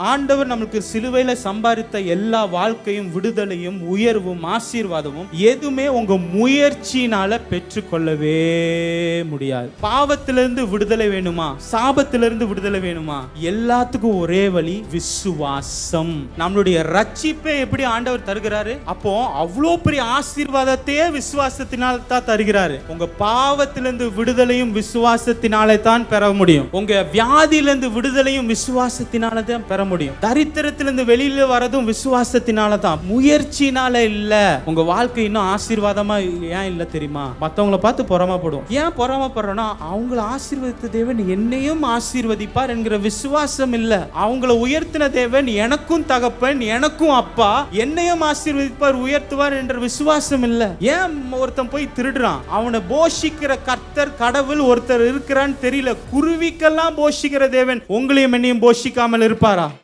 ஆண்டவர் நமக்கு சிலுவையில சம்பாதித்த எல்லா வாழ்க்கையும் விடுதலையும் உயர்வும் ஆசீர்வாதமும் எதுவுமே உங்க முயற்சியினால பெற்றுக்கொள்ளவே முடியாது. பாவத்திலிருந்து விடுதலை வேணுமா, சாபத்திலிருந்து விடுதலை வேணுமா, எல்லாத்துக்கும் ஒரே வழி விசுவாசம். நம்மளுடைய ரட்சிப்பை எப்படி ஆண்டவர் தருகிறாரு? அப்போ அவ்வளோ பெரிய ஆசீர்வாதத்தையே விசுவாசத்தினால் தான் தருகிறாரு. உங்க பாவத்திலிருந்து விடுதலையும் விசுவாசத்தினாலே தான் பெற முடியும். உங்க வியாதியிலிருந்து விடுதலையும் விசுவாசத்தினால தான் பெற முடியும். தரித்திரத்திலிருந்து வெளியில வரதும் விசுவாசத்தினால தான், முயற்சினால இல்ல. உங்க வாழ்க்கை இன்னும் ஆசீர்வாதமா ஏன் இல்ல தெரியுமா? மத்தவங்களை பார்த்து பொறாமப்படும். ஏன் பொறாமப்படுறோம்னா, அவங்களை ஆசீர்வதித்த தேவன் என்னையும் ஆசீர்வதிப்பார் என்கிற விசுவாசம் இல்ல. அவங்களை உயர்த்தின தேவன் எனக்கும் தகப்பன், எனக்கும் அப்பா, என்னையும் ஆசீர்வதிப்பார், உயர்த்துவார் என்ற விசுவாசம் இல்ல. ஏன் ஒருத்தன் போய் திருடுறான்? அவனை போஷிக்கிற கர்த்தர் கடவுள் ஒருத்தர் இருக்கிறான்னு தெரியல. குருவிக்கெல்லாம் போஷிக்கிற தேவன் உங்களையும் என்னையும் போஷிக்காமல் இருப்பாரா?